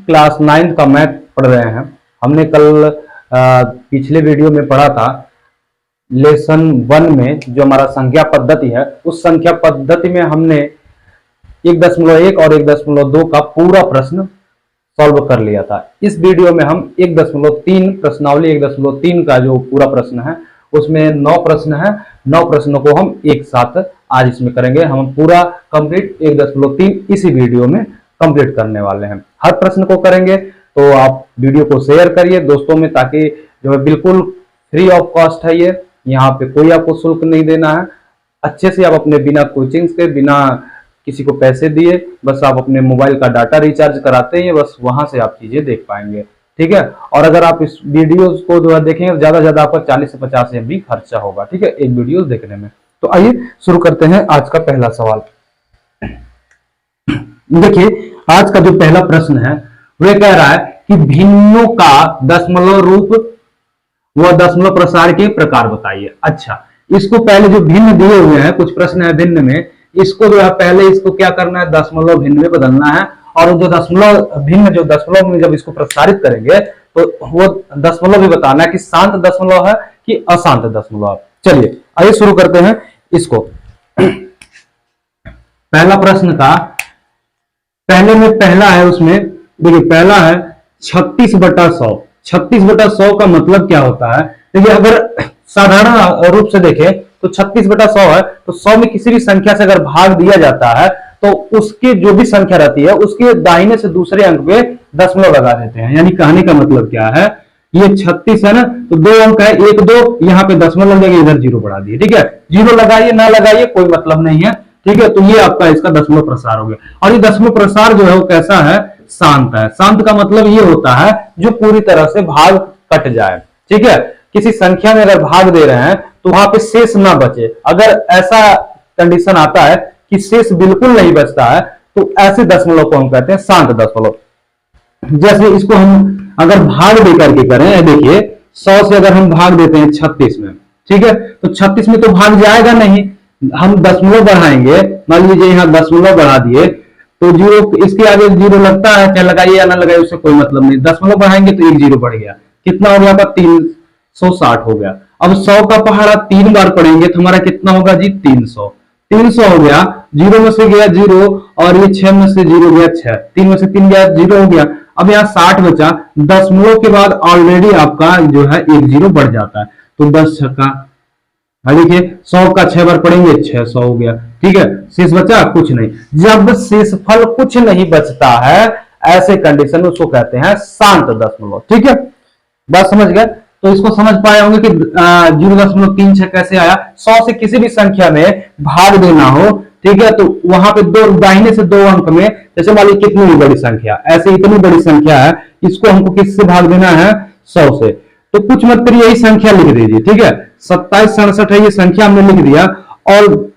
Class 9 का math पढ़ रहे हैं। हमने कल पिछले वीडियो में पढ़ा था लेसन 1 में जो हमारा संख्या पद्धति है, उस संख्या पद्धति में हमने 1.1 और 1.2 का पूरा प्रश्न सॉल्व कर लिया था। इस वीडियो में हम 1.3 प्रश्नावली 1.3 का जो पूरा प्रश्न है उसमें 9 प्रश्न है। 9 प्रश्नों को हम एक साथ आज इसमें करेंगे। हम पूरा कंप्लीट 1.3 इसी वीडियो में कंप्लीट करने वाले हैं। हर प्रश्न को करेंगे तो आप वीडियो को शेयर करिए दोस्तों में, ताकि जो है बिल्कुल फ्री ऑफ कॉस्ट है ये, यहाँ पे कोई आपको शुल्क नहीं देना है। अच्छे से आप अपने बिना कोचिंग के, बिना किसी को पैसे दिए, बस आप अपने मोबाइल का डाटा रिचार्ज कराते हैं, बस वहां से आप चीजें देख पाएंगे। ठीक है। और अगर आप इस वीडियो को जो है देखेंगे ज्यादा से ज्यादा आपका 40 से 50 MB खर्चा होगा। ठीक है, एक वीडियो देखने में। तो आइए शुरू करते हैं आज का पहला सवाल। देखिए आज का जो पहला प्रश्न है वह कह रहा है कि भिन्नों का दशमलव रूप व दशमलव प्रसार के प्रकार बताइए। अच्छा, इसको पहले जो भिन्न दिए हुए हैं, कुछ प्रश्न है भिन्न में, इसको जो है पहले इसको क्या करना है, दशमलव भिन्न में बदलना है। और जो दशमलव भिन्न जो दशमलव में जब इसको प्रसारित करेंगे तो वो दशमलव भी बताना है कि शांत दशमलव है कि अशांत दशमलव। चलिए आइए शुरू करते हैं इसको। पहला प्रश्न का पहले में पहला है, उसमें देखिए पहला है 36/100। 36/100 का मतलब क्या होता है? देखिए अगर साधारण रूप से देखें तो 36/100 है, तो 100 में किसी भी संख्या से अगर भाग दिया जाता है तो उसकी जो भी संख्या रहती है उसके दाहिने से दूसरे अंक पे दशमलव लगा देते हैं। यानी कहने का मतलब क्या है, ये 36 है ना, तो 2 अंक है, 1 2, यहाँ पे दशमलव लगे, इधर 0 बढ़ा दिए। ठीक है, 0 लगाइए ना लगाइए कोई मतलब नहीं है। ठीक है, तो ये आपका इसका दशमलव प्रसार हो गया। और ये दशमलव प्रसार जो है वो कैसा है, शांत है। शांत का मतलब ये होता है जो पूरी तरह से भाग कट जाए। ठीक है, किसी संख्या में अगर भाग दे रहे हैं तो वहां पे शेष ना बचे। अगर ऐसा कंडीशन आता है कि शेष बिल्कुल नहीं बचता है तो ऐसे दशमलव को हम कहते हैं शांत दशमलव। जैसे इसको हम अगर भाग दे करके करें, देखिए 100 से अगर हम भाग देते हैं 36 में, ठीक है, तो 36 में तो भाग जाएगा नहीं, हम दशमलव बढ़ाएंगे। मान लीजिए यहाँ दशमलव बढ़ा दिए तो 0, इसके आगे 0 लगता है, चाहे लगाइए या ना लगाइए उससे कोई मतलब नहीं। दशमलव बढ़ाएंगे तो 1 0 बढ़ गया, कितना हो गया, 360 हो गया। अब 100 का पहाड़ा 3 बार पढ़ेंगे तो हमारा कितना होगा जी, 300। 300 हो गया, 0 में से गया 0 और ये 6 में से 0 गया 6, 3 में से 3 गया 0 हो गया। अब यहाँ 60 बचा, दशमलव के बाद ऑलरेडी आपका जो है 1 0 बढ़ जाता है, तो 10 छक्का, देखिए 100 का 6 बार पढ़ेंगे 600 हो गया। ठीक है, शेष बचा कुछ नहीं। जब शेषफल कुछ नहीं बचता है ऐसे कंडीशन में उसको कहते हैं शांत दशमलव। ठीक है, बात समझ गए? तो इसको समझ पाए होंगे कि 0.36 कैसे आया। 100 से किसी भी संख्या में भाग देना हो, ठीक है, तो वहां पे दो दाहिने से 2 अंक में, जैसे मान लीजिए कितनी भी बड़ी संख्या, ऐसे इतनी बड़ी संख्या है, इसको हमको किससे भाग देना है, 100 से। तो कुछ मत करिए, यही संख्या लिख दीजिए। ठीक है, 2767 है ये संख्या हमने लिख दिया, और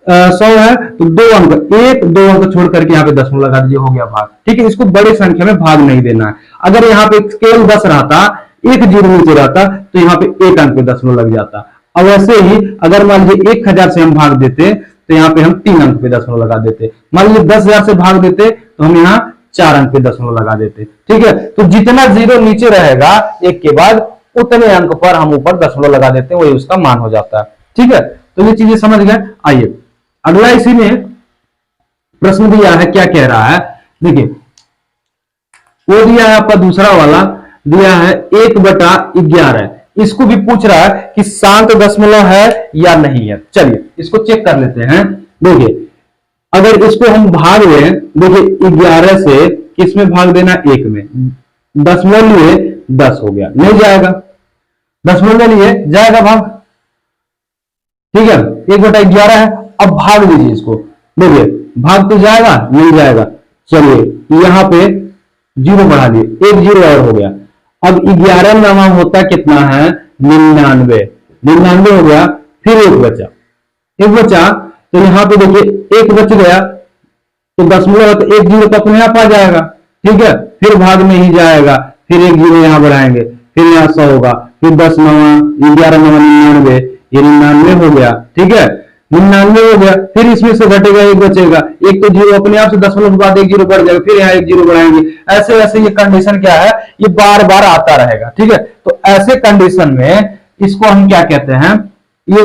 100 है तो 2 अंक, 1 2 अंक छोड़ करके यहाँ पे दशमलव लगा दीजिए, हो गया भाग। ठीक है, इसको बड़ी संख्या में भाग नहीं देना है। अगर यहाँ पे केवल 10 रहता, 1 0 नीचे रहता तो यहाँ पे 1 अंक पे दशमलव लग जाता। अब वैसे ही अगर मान लीजिए 1000 से हम भाग देते तो यहाँ पे हम 3 अंक पे दशमलव लगा देते। मान लीजिए 10,000 से भाग देते तो हम यहाँ 4 अंक पे दशमलव लगा देते। ठीक है, तो जितना 0 नीचे रहेगा एक के बाद उतने अंक पर हम ऊपर दशमलव लगा देते हैं, वही उसका मान हो जाता है। ठीक है, तो ये चीजें समझ गए। आइए अगला इसी में प्रश्न दिया है, क्या कह रहा है, देखिए वो दिया है आपका दूसरा वाला, दिया है 1/11। इसको भी पूछ रहा है कि शांत दशमलव है या नहीं है। चलिए इसको चेक कर लेते हैं। देखिए अगर इसको हम भाग दें, देखिए 11 से किसमें भाग देना, 1 में, दशमलव लिए 10 हो गया, नहीं जाएगा, दशमलव लिए जाएगा भाग। ठीक है, 1/11 है। अब भाग दीजिए इसको, देखिए भाग तो जाएगा, नहीं जाएगा। चलिए यहाँ पे 0 बढ़ा दिए, 1 0 और हो गया। अब 11 नामा होता कितना है, 99। 99 हो गया, फिर 1 बचा, 1 बचा, तो यहाँ पे देखिए 1 बच गया तो दशमलव तो 1 0 तो अपने आप आ जाएगा। ठीक है, फिर भाग में ही जाएगा, फिर 1 0 यहाँ बढ़ाएंगे, फिर यहाँ 100 होगा, फिर 10 9 11 9 99, ये 99 हो गया। ठीक है, 99 हो गया, फिर इसमें से घटेगा 1 बचेगा, एक तो जीरो अपने आप से 10 के बाद एक जीरो बढ़ जाएगा, फिर यहाँ एक जीरो बढ़ाएंगे, ऐसे ऐसे ये कंडीशन क्या है, ये बार बार आता रहेगा। ठीक है, तो ऐसे कंडीशन में इसको हम क्या कहते हैं, ये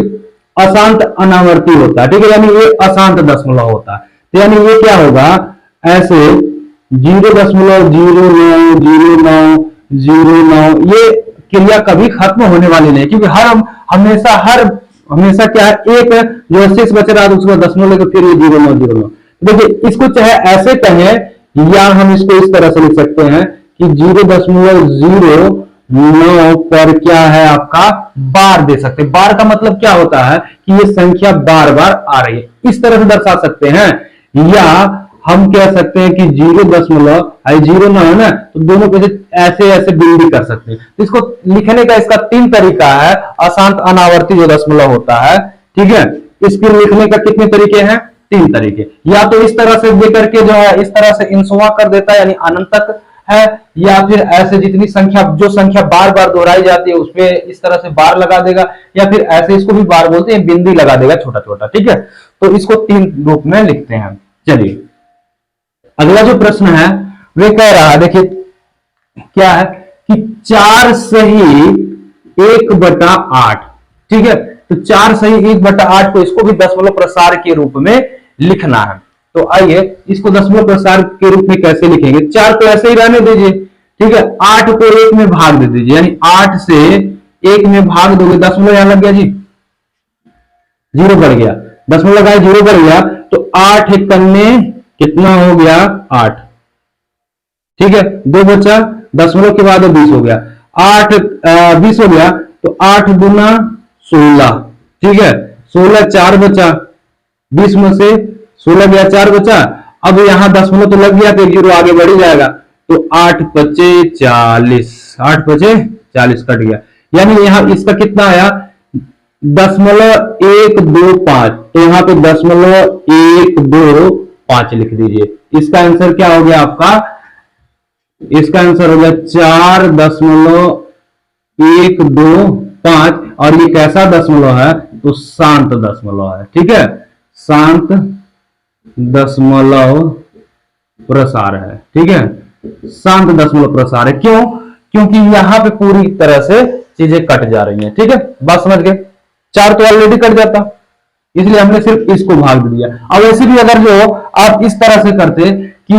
अशांत अनावर्ती होता है। ठीक है, यानी ये अशांत दशमलव होता है। तो यानी ये क्या होगा, ऐसे 0.090909 ये क्रिया कभी खत्म होने वाली नहीं, क्योंकि हमेशा क्या है, एक जो शेष बच रहा है उसको दशमलव लेकर फिर ये 0.909। देखिए, इसको चाहे ऐसे कहें या हम इसको इस तरह से लिख सकते हैं कि 0.09 पर क्या है आपका बार दे सकते हैं। बार का मतलब क्या होता है कि ये संख्या बार बार आ रही है, इस तरह से दर्शा सकते हैं। या हम कह सकते हैं कि 0.09 है ना, तो दोनों को ऐसे ऐसे बिल्डी कर सकते हैं। तो इसको लिखने का इसका 3 तरीका है, अशांत अनावर्ती जो दशमलव होता है। ठीक है, इसके लिखने का कितने तरीके हैं, 3 तरीके। या तो इस तरह से देकर के जो है इस तरह से इंसुआ कर देता है, यानी अनंत तक है, या फिर ऐसे जितनी संख्या जो संख्या बार बार दोहराई जाती है उसपे इस तरह से बार लगा देगा, या फिर ऐसे इसको भी बार बोलते हैं, बिंदी लगा देगा छोटा छोटा। ठीक है, तो इसको 3 रूप में लिखते हैं। चलिए, अगला जो प्रश्न है वे कह रहा है, देखिए क्या है कि 4 सही 1/8। ठीक है, तो 4 सही 1/8 को इसको भी दशमलव प्रसार के रूप में लिखना है। तो आइए इसको दशमलव प्रसार के रूप में कैसे लिखेंगे। 4 को ऐसे ही रहने दीजिए। ठीक है, 8 को 1 में भाग दे दीजिए, यानी 8 से 1 में भाग दोगे, दशमलव यहां लग गया जी, 0 बढ़ गया, दशमलव लगाए 0 बढ़ गया, तो 8 एकन्ने कितना हो गया, 8। ठीक है, 2 बचा, दशमलव के बाद 20 हो गया, 20 हो गया, तो 8 दूना 16। ठीक है, 16, 4 बचा, 20 में से 16 गया, 4 बचा। अब यहां दशमलव तो लग गया, तो 0 आगे बढ़ ही जाएगा, तो 8 पचे 40, 8 पचे 40 कट गया, यानी यहां इसका कितना आया, 0.125। तो यहां पे 0.125 लिख दीजिए। इसका आंसर क्या हो गया आपका, इसका आंसर हो गया 4.125। और ये कैसा दशमलव है, तो शांत दशमलव है। ठीक है, शांत दशमलव प्रसार है। ठीक है, शांत दशमलव प्रसार है। क्यों, क्योंकि यहां पे पूरी तरह से चीजें कट जा रही हैं। ठीक है, बात समझ गए, 4 तो ऑलरेडी कट जाता, इसलिए हमने सिर्फ इसको भाग दिया। अब ऐसे भी अगर जो आप इस तरह से करते कि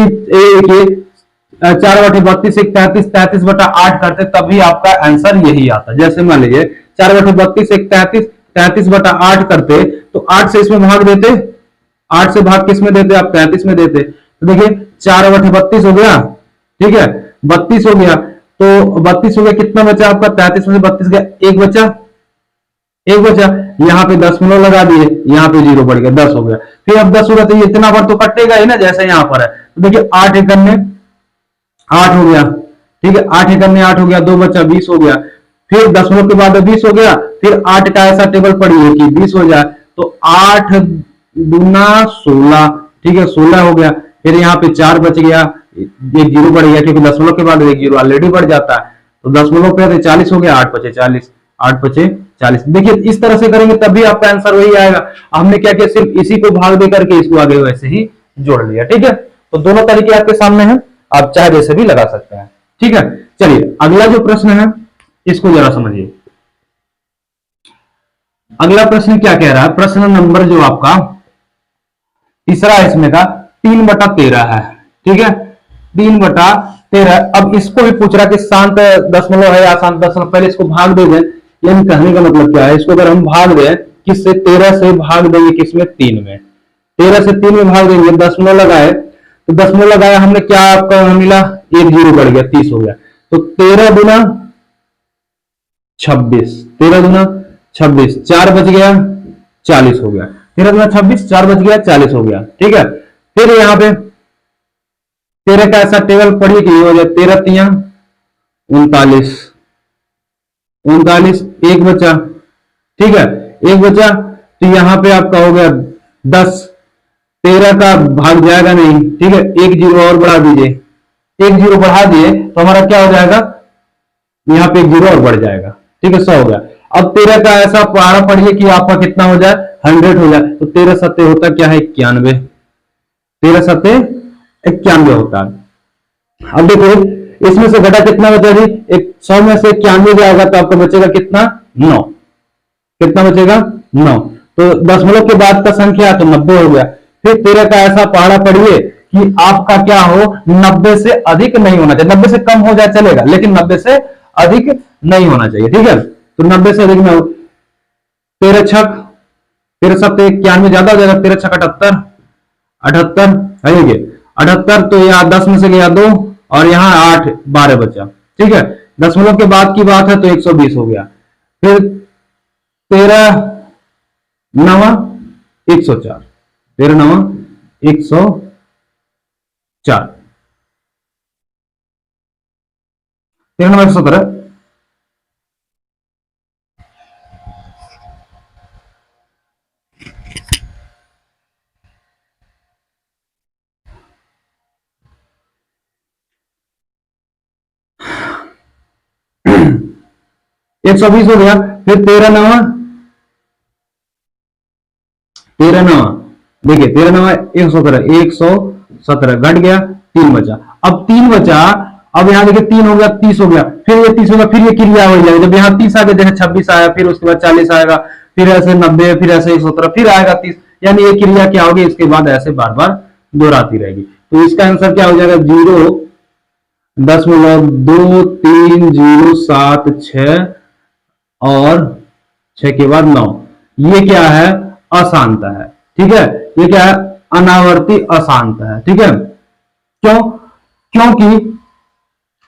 4/32 एक 33, 33/8 करते, तभी आपका आंसर यही आता। जैसे मान लीजिए 4/32 एक 33, 33/8 करते, तो 8 से इसमें भाग देते, 8 से भाग किस में देते आप, 33 में देते। तो देखिए 4/32 हो गया। ठीक है, 32 हो गया, तो 32 हो गया, कितना बचा आपका, 33 में से 32 गया, 1 बचा, 1 बचा, यहाँ पे दशमलव लगा दिए, यहाँ पे 0 बढ़ गया, 10 हो गया। फिर अब 10 होगा तो इतना बार तो कटेगा ही ना, जैसे यहाँ पर है। तो देखिए 8 एकन्ने 8 हो गया। ठीक है, 8 एकन्ने 8 हो गया, 2 बचा, 20 हो गया। फिर दशमलव के बाद 20 हो गया, फिर 8 का ऐसा टेबल पढ़िए कि 20 हो जाए, तो 8 दूना 16। ठीक है, 16 हो गया, फिर यहाँ पे 4 बच गया, एक 0 बढ़ गया, क्योंकि दशमलव के बाद एक 0 ऑलरेडी बढ़ जाता है, तो दशमलव पे 40 हो गया, 8 पचे 40, 8 पचे 40। देखिए इस तरह से करेंगे तभी आपका आंसर वही आएगा। हमने क्या किया, सिर्फ इसी को भाग दे करके इसको आगे वैसे ही जोड़ लिया। ठीक है, तो दोनों तरीके आपके सामने हैं, आप चाहे जैसे भी लगा सकते हैं। ठीक है, चलिए अगला जो प्रश्न है इसको जरा समझिए। अगला प्रश्न क्या कह रहा है, प्रश्न नंबर जो आपका तीसरा इसमें का 3/13 है। ठीक है, 3/13। अब इसको भी पूछ रहा कि शांत दशमलव है या अशांत दशमलव, पहले इसको भाग दे दें। यानी कहने का मतलब क्या है, इसको अगर हम भाग दें किससे, 13 से भाग देंगे, किसमें, 3 में। 13 से 3 में भाग देंगे, दशमलव लगाए, तो दशमलव लगाया हमने, क्या आपका मिला, 1 0 बढ़ गया, 30 हो गया। तो 13 दूना 26, 13 दूना 26, 4 बच गया, 40 हो गया। 13 दूना 26, 4 बच गया, 40 हो गया। ठीक है, फिर यहाँ पे 13 का ऐसा टेबल पढ़िए कि हो जाए, 13 तिया 39, 39, 1 बचा। ठीक है, 1 बचा, तो यहां पे आपका हो गया 10, 13 का भाग जाएगा नहीं। ठीक है, 1 0 और बढ़ा दीजिए, 1 0 बढ़ा दिए तो हमारा क्या हो जाएगा, यहाँ पे 1 0 और बढ़ जाएगा। ठीक है, 100 हो गया। अब 13 का ऐसा पहाड़ा पढ़िए कि आपका कितना हो जाए, 100 हो जाए। तो 13 सत्ते होता क्या है, 91। 13 सत्ते 91 होता है। अब देखो इसमें से घटा कितना बचा जी, 100 में से 91 जाएगा तो आपको बचेगा कितना, 9। कितना बचेगा, 9। तो दशमलव के बाद का संख्या तो 90 हो गया। फिर 13 का ऐसा पहाड़ा पढ़िए कि आपका क्या हो, 90 से अधिक नहीं होना चाहिए। 90 से कम हो जाए चलेगा, लेकिन 90 से अधिक नहीं होना चाहिए, ठीक है। तो 90 से अधिक में 13 छक 13 सत्ते 91 ज्यादा हो जाएगा, 13 छक 78 78 है, 78। तो यहाँ 10 में से गया 2 और यहाँ 8 12 बचा, ठीक है। दशमलव के बाद की बात है तो 120 हो गया। फिर 13 9 104, 13 9 104, 13 9 117। 120 हो गया। फिर 13 9 देखिए 13 9 117 घट गया, 3 बचा। अब 3 बचा, अब यहाँ देखिए 3 हो गया, 30 हो गया। फिर ये 30 होगा, फिर ये क्रिया हो जाएगी। जब यहाँ 30 आ गया, जैसे 26 आया, फिर उसके बाद 40 आएगा, फिर ऐसे 90, फिर ऐसे 117, फिर आएगा 30। यानी ये क्रिया क्या होगी, इसके बाद ऐसे बार बार दोहराती रहेगी। तो इसका आंसर क्या हो जाएगा, 0.2307 और 6 के बाद 9। ये क्या है, अशांत है, ठीक है। ये क्या है, अनावर्ती अशांत है, ठीक है। क्यों, क्योंकि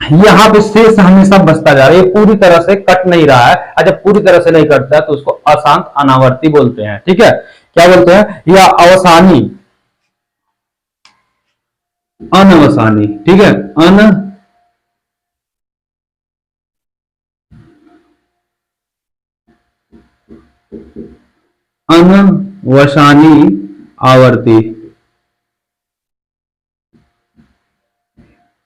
यहां पे शेष हमेशा बचता जा रहा है, ये पूरी तरह से कट नहीं रहा है। जब पूरी तरह से नहीं कटता है तो उसको अशांत अनावर्ती बोलते हैं, ठीक है। क्या बोलते हैं, या अवसानी अनवसानी, ठीक है। अनवसानी आवर्ती,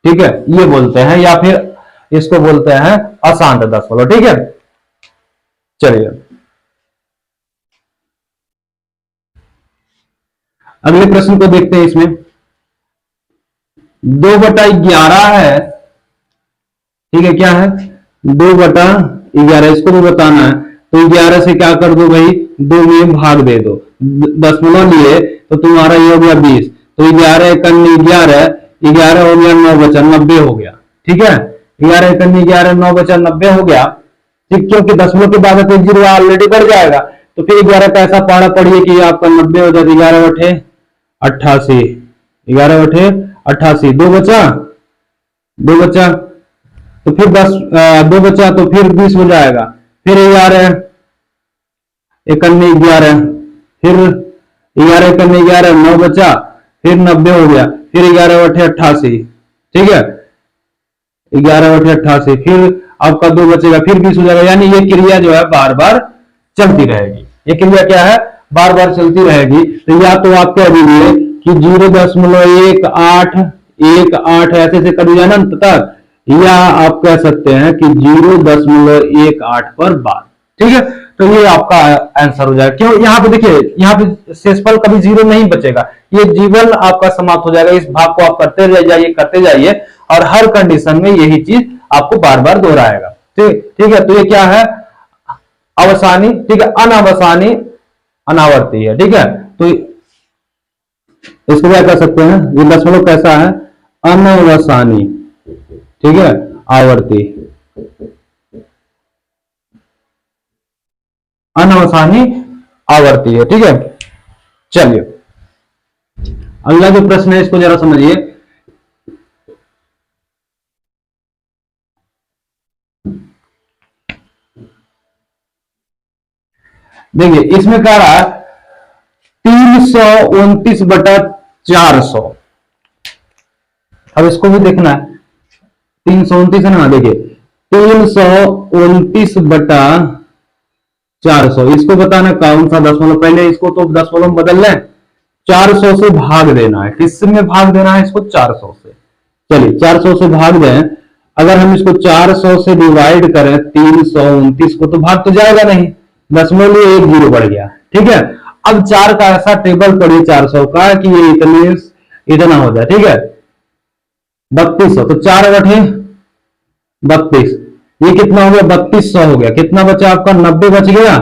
ठीक है, ये बोलते हैं। या फिर इसको बोलते हैं अशांत दशमलव, ठीक है। चलिए अगले प्रश्न को देखते हैं। इसमें 2/11 है, ठीक है। क्या है, 2/11, इसको भी बताना है। तो 11 से क्या कर दो भाई, 2 में भाग दे दो। दशमलव लिए तो तुम्हारा ये हो गया 20। तो 11 एकम 11, 11 हो गया, 9 बचा, 90 हो गया, ठीक है। 11 एकम 11, 9 बचा, 90 हो गया, ठीक। क्योंकि दशमलव के बाद तो 0 ऑलरेडी बढ़ जाएगा। तो फिर 11 का ऐसा पहाड़ा पढ़िए कि आपका 90 हो जाए। 11 बटे 88, 11 बटे 88, 2 बचा, 2 बचा। तो फिर 2 बचा तो फिर 20 हो जाएगा। फिर 11 एकम 11, फिर 11 एकम 11, 9 बचा, फिर 90 हो गया। फिर 11 बटे 88, ठीक है, 11 बटे 88, फिर आपका 2 बचेगा, फिर 20 हो जाएगा। यानी ये क्रिया जो है बार बार चलती रहेगी। ये क्रिया क्या है, बार बार चलती रहेगी। तो या तो आप कह दीजिए कि 0.1818 ऐसे से कर दिया अनंत तक, या आप कह सकते हैं कि 0.18 पर बार, ठीक है। तो ये आपका आंसर हो जाएगा। क्यों, यहाँ पे देखिए, यहाँ पे शेषफल कभी 0 नहीं बचेगा। ये जीवन आपका समाप्त हो जाएगा। इस भाग को आप करते जाइए और हर कंडीशन में यही चीज आपको बार बार दोहराएगा, ठीक है। तो ये क्या है, अवसानी, ठीक है, अनवसानी अनावर्ती है, ठीक है। तो इसको क्या कर सकते हैं, ये दशमलव कैसा है, अनवसानी, ठीक है, आवर्ती, अनवसानी आवर्ती है, ठीक है। चलिए अगला जो प्रश्न है इसको जरा समझिए। देखिए इसमें कह रहा है 329/400। अब इसको भी देखना है, 329 है ना, देखिए 329/400, इसको बताना कौन सा दशमलव। पहले इसको तो दशमलव बदल लें, 400 से भाग देना है। किस में भाग देना है इसको, 400 से। चलिए 400 से भाग दें। अगर हम इसको 400 से डिवाइड करें 329 को, तो भाग तो जाएगा नहीं, दशमलव लिए 1 0 बढ़ गया, ठीक है। अब 4 का ऐसा टेबल पढ़िए 400 का कि ये इतने इतना हो जाए, ठीक है। 3200, तो 4 बटे 32, ये कितना हो गया, 3200 हो गया। कितना बचा आपका, 90 बच गया।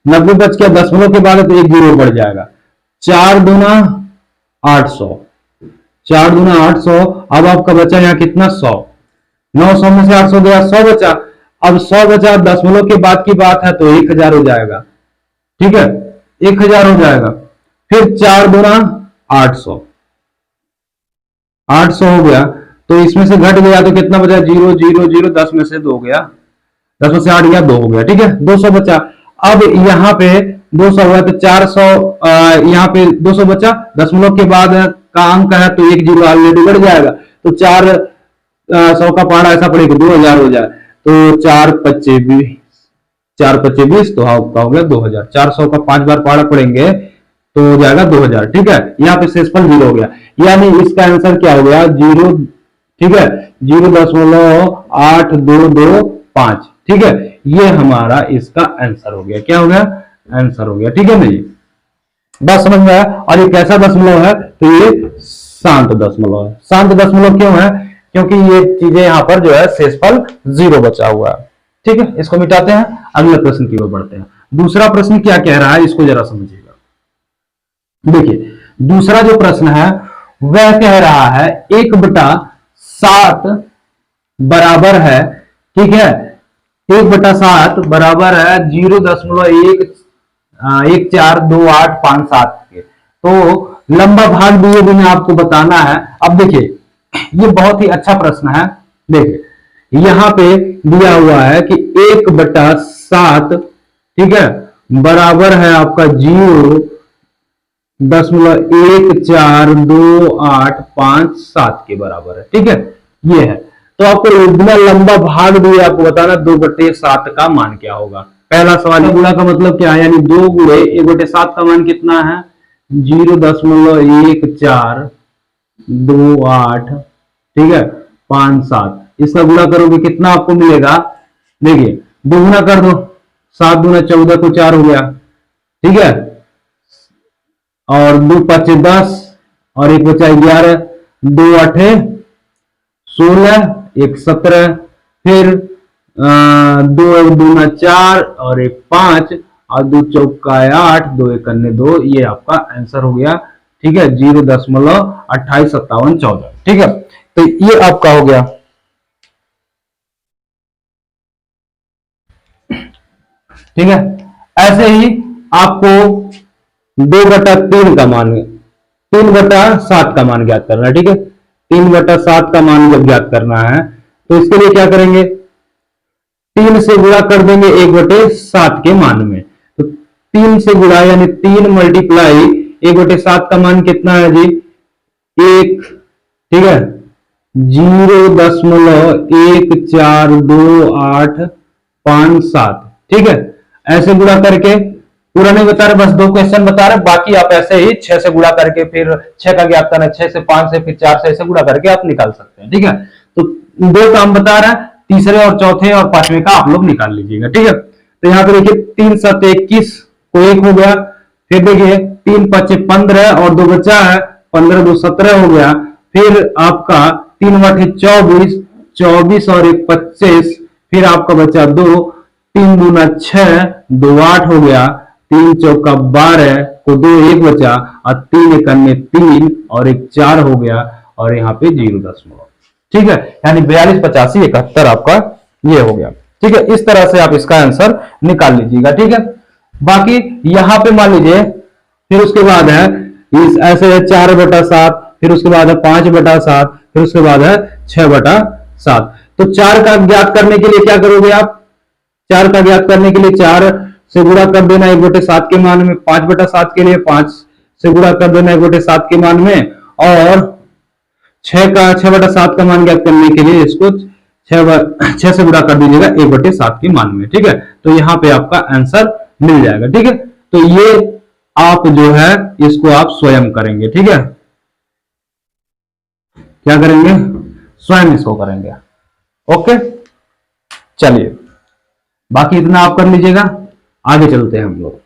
90 बच गया, दशमलव के बाद है तो एक जीरो बढ़ जाएगा। 4 दूना 800, 4 दूना 800। अब आपका बचा यहाँ कितना, 100। 900 में से 800 गया, 100 बचा। अब 100 बचा, दशमलव के बाद की बात है तो 1000 हो जाएगा, ठीक है, 1000 हो जाएगा। फिर 4 दूना 800, 800 हो गया। तो इसमें से घट गया तो कितना बचा, 0 0 0, 10 में से 2 गया, 10 में से 8 गया, 2 हो गया, ठीक है, 200 बचा। अब यहाँ पे 200 हुआ तो 400, यहाँ पे 200 बचा, दशमलव के बाद का अंक है तो एक जीरो ऑलरेडी बढ़ जाएगा। तो 400 का पहाड़ा ऐसा पड़ेगा 2000 हो जाए, तो 4 पच्चे 20, तो आपका हो गया 2000। 400 का 5 बार पहाड़ा पड़ेंगे तो हो जाएगा 2000, ठीक है। यहाँ पे शेषफल 0 हो गया, यानी इसका आंसर क्या हो गया, 0, ठीक है, 0.8225, ठीक है। ये हमारा इसका आंसर हो गया, क्या हो गया, आंसर हो गया, ठीक है ना जी। बात समझ में आया। और ये कैसा दशमलव है, तो ये शांत दशमलव है। शांत दशमलव क्यों है, क्योंकि ये चीजें यहां पर जो है शेषफल 0 बचा हुआ है, ठीक है। इसको मिटाते हैं, अगले प्रश्न की ओर बढ़ते हैं। दूसरा प्रश्न क्या कह रहा है, इसको जरा समझिएगा। देखिए दूसरा जो प्रश्न है वह कह रहा है 1/7 बराबर है, ठीक है, 1/7 बराबर है 0.142857 के। तो लंबा भाग दिए बिना आपको बताना है। अब देखिए ये बहुत ही अच्छा प्रश्न है। देखिए यहां पे दिया हुआ है कि 1/7, ठीक है, बराबर है आपका 0.142857 के बराबर है, ठीक है, ये है। तो आपको बिना लंबा भाग दिए आपको बताना 2/7 का मान क्या होगा। पहला सवाल, गुणा का मतलब क्या है, यानी 2 गुणे 1/7 का मान कितना है, 0.1428, ठीक है, 57। इसका गुणा करोगे कितना आपको मिलेगा, देखिए 2 गुना कर दो, 7 दूना 14 को 4 हो गया, ठीक है, और 2 5 10 और 1 बचा 11, 2 8 16, 1 17, फिर 2 दूना 4 और 1 5 और 2 चौका 8, 2 1 2, ये आपका आंसर हो गया, ठीक है, 0.285714, ठीक है। तो ये आपका हो गया, ठीक है। ऐसे ही आपको 2/3 का मान, 3/7 का मान ज्ञात करना है, ठीक है। 3/7 का मान जब ज्ञात करना है तो इसके लिए क्या करेंगे, 3 से गुणा कर देंगे 1/7 के मान में। तो 3 से गुणा यानी 3 मल्टीप्लाई 1/7 का मान कितना है जी, 1, ठीक है, 0.142857, ठीक है। ऐसे गुणा करके, पूरा नहीं बता रहे, बस 2 क्वेश्चन बता रहे, बाकी आप ऐसे ही 6 से गुणा करके, फिर 6 का ज्ञात करना, 6 से 5 से, फिर 4 से, ऐसे गुणा करके आप निकाल सकते हैं, ठीक है। तो 2 काम बता रहा है, तीसरे और चौथे और 5वें का आप लोग निकाल लीजिएगा, ठीक है। तो यहाँ पे देखिए 3 7 21 को 1 हो गया, फिर देखिए 3 5 15 और 2 बचा है, 15 2 17 हो गया, फिर आपका 3 8 24, 24 और 1 25, फिर आपका बचा 2, 3 दूना 6, 2 8 हो गया, 3 चौका 12 को 2 1 बचा, और 3 1 3 और 1 4 हो गया, और यहाँ पे 0.0, ठीक है, यानी 42 85 71 आपका ये हो गया, ठीक है। इस तरह से आप इसका आंसर निकाल लीजिएगा, ठीक है। बाकी यहां पे मान लीजिए, फिर उसके बाद है इस ऐसे है 4/7, फिर उसके बाद है 5/7, फिर उसके बाद है 6/7। तो 4 का ज्ञात करने के लिए क्या करोगे आप, 4 का ज्ञात करने के लिए 4 से गुणा कर देना 1/7 के मान में, 5/7 के लिए 5 से गुणा कर देना 1/7 के मान में, और 6/7 का मान ज्ञात करने के लिए इसको 6 से गुणा कर दीजिएगा 1/7 के मान में, ठीक है। तो यहां पे आपका आंसर मिल जाएगा, ठीक है। तो ये आप जो है इसको आप स्वयं करेंगे, ठीक है, क्या करेंगे, स्वयं इसको करेंगे, ओके। चलिए बाकी इतना आप कर लीजिएगा, आगे चलते हैं हम लोग।